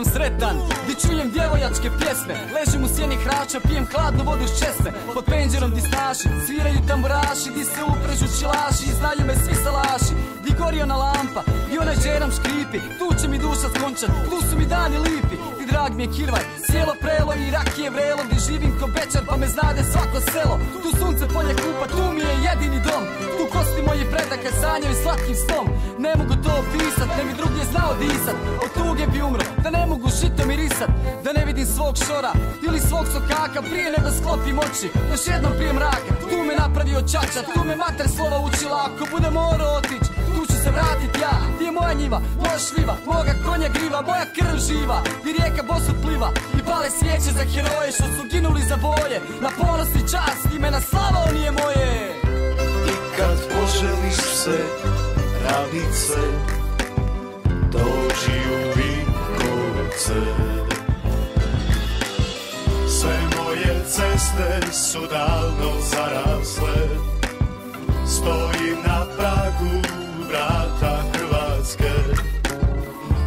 sam sretan, di čujem djevojačke pjesme. Ležim u sjeni hrača, pijem hladnu vodu s česme. Pod penđerom di snaši, sviraju tamburaši, di se uprežu čilaši i znaju me svi salaši. Di gori ona lampa i onaj džeram škripi, tu će mi duša skončat, tu su mi dani lipi. Ti drag mi je kirvaj, sjelo prelo i rakije vrelo, di živim ko Bečar pa me znade svako selo. Tu sunce polje kupa, tu mi je jedini dom, tu kosti moji predaka sanjaju slatkim snom. Ne mogu to opisat, ne bi drugdje znao disat, od tuge bi umro, da ne mogu žito mirisat, da ne vidim svog šora ili svog sokaka prije nego sklopim oči, još jednom prije mraka. Tu me napravio čača, tu me mater slova učila, ako bude morao otić, tu ću se vratit ja. Ti je moja njiva, moja šljiva, moga konja griva, moja krv živa, i rijeka bosu pliva, i pale svijeće za heroje što su ginuli za boje. Na ponos i čast, imena Slavonije moje. I kad poželiš se, ravnice, dođi u Vinkovce. Sve moje ceste su davno zarasle, stojim na pragu vrata Hrvatske.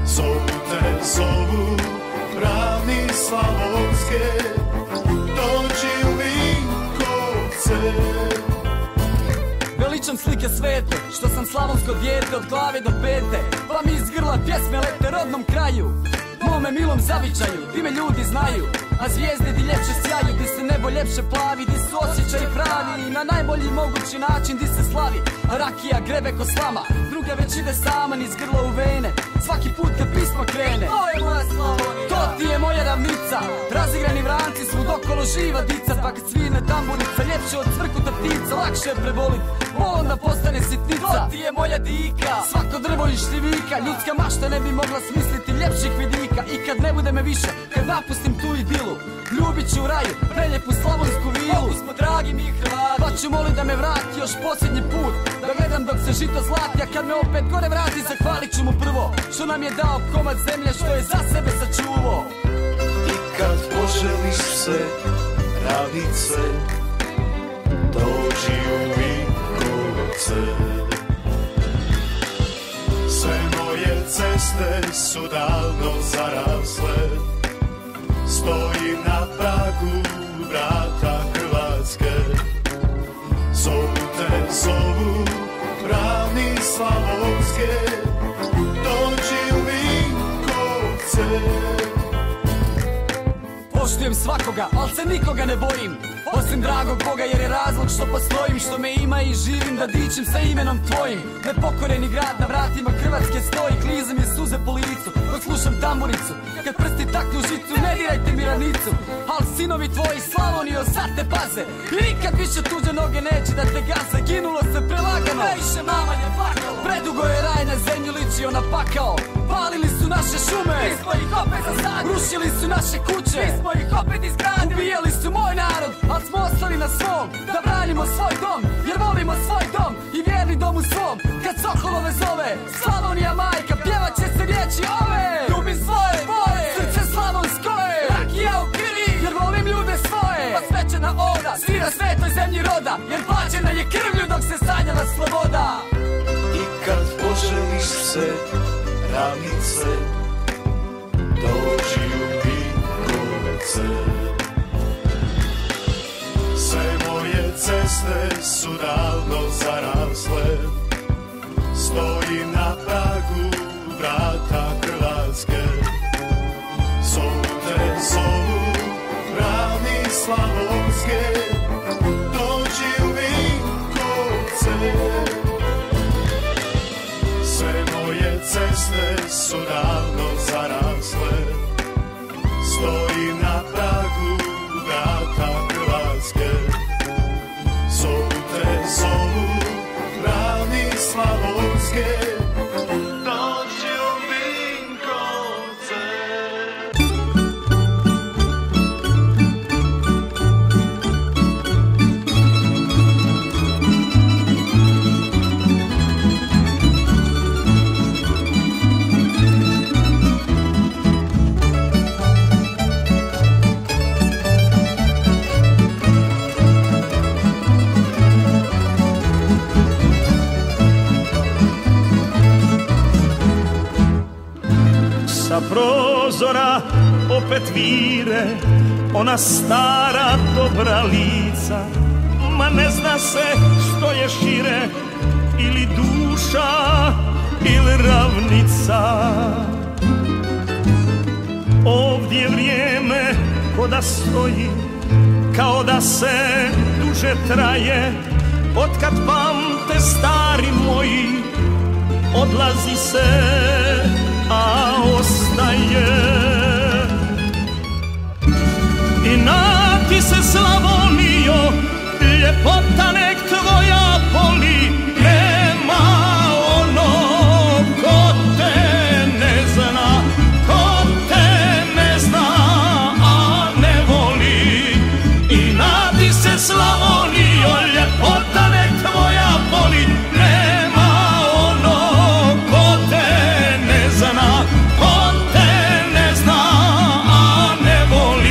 Zovu te, zovu ravni slavonske, dođi u Vinkovce. Veličam slike svete, što sam slavonsko dijete od glave do pete, pa mi iz grla pjesme lete rodnom kraju, mome milom zavičaju, di me ljudi znaju, a zvijezde di ljepše sjaju, di se nebo ljepše plavi, di su osjećaj pravi, na najbolji mogući način di se slavi. A rakija grebe ko slama, druga već ide sama niz grlo u vene, svaki put kad pismo krene. To je moja Slavonija, to ti je moja ravnica, razigrani vranci svud okolo živa dica, pa kad svine tamburica, ljepše od cvrkuta ptica, lakše je prebolit, onda postane sitnica. To ti je moja dika, svako drvo i šljivika, ljudska mašta ne bi mogla smisliti ljepših vidika. I kad ne bude me više, kad napustim tu idilu, ljubit ću u raju, preljepu slavonsku vilu. Mogu smo dragi mi Hrvati, pa ću molit da me vrati još posljednji put, da gledam dok se žito zlati, a kad me opet gore vrati zahvalit ću mu prvo što nam je dao komad zemlje što je za sebe sačuvao. I kad poželiš se, ravnice, dođi u Vinkovce. Sve moje ceste su davno zarasle, stojim na pragu vrata Hrvatske. Zovu te, zovu ravni slavonske, dođi u Vinkovce. Poštujem svakoga, al se nikoga ne bojim, osim dragog Boga jer je razlog što postojim, što me ima i živim da dičim sa imenom tvojim. Nepokoreni grad na vratima Hrvatske stoji, klize mi suze po licu dok slušam tamburicu, kad prsti taknu žicu ne dirajte mi ranicu. Al sinovi tvoji Slavonijo sad te paze, i nikad više tuđe noge neće da te gaze. Ginulo se prelagano, najviše mama je plakalo, predugo je raj na zemlju ličio na pakao. Palili su naše šume, mi smo ih opet zasadili, rušili su naše kuće, mi smo ih opet izgradili. Ubijali su moj narod, al smo ostali na svom, da branimo svoj dom, jer volimo svoj dom i vjerni dom u svom. Kad sokolove zove, Slavonija majka, pjevat će se riječi ove. Ljubim svoje, srce slavonsko je, rakija u krvi, jer volim ljude svoje. Pa svečana oda, svira svetoj zemlji roda, jer plaćena je krvlju dok se sanjala sloboda. I kad poželiš se, ravnice, dođi u Vinkovce. Sve moje ceste su davno zarasle, stojim na pragu vrata Hrvatske. Zovu te, zovu ravni slavonske, dođi u Vinkovce. Sve moje ceste su davno zarasle, opet vire ona stara dobra lica, ma ne zna se što je šire, ili duša ili ravnica. Ovdje vrijeme ko da stoji, kao da se duže traje, otkad pamte stari moji, odlazi se, a ostaje. I na ti se Slavonijo, ljepota nek tvoja boli, nema ono ko te ne zna, ko te ne zna, a ne voli. I na ti se Slavonijo, ljepota nek tvoja boli, nema ono ko te ne zna, ko te ne zna, a ne voli.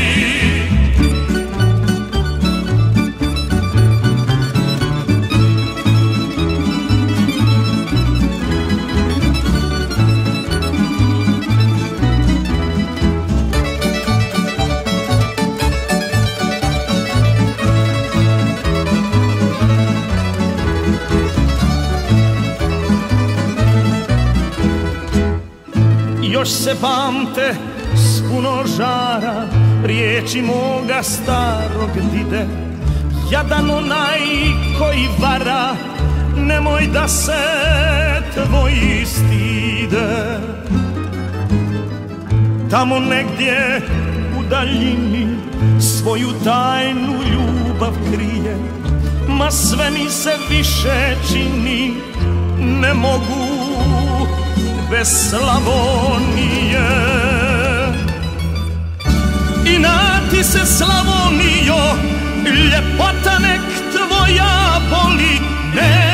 Još se pamte s puno žara riječi moga starog dide, jadan onaj koji vara, nemoj da se tvoji stide. Tamo negdje u daljini svoju tajnu ljubav krije, ma sve mi se više čini, ne mogu bez Slavonije. I na ti se Slavonijo, ljepota nek tvoja boli, ne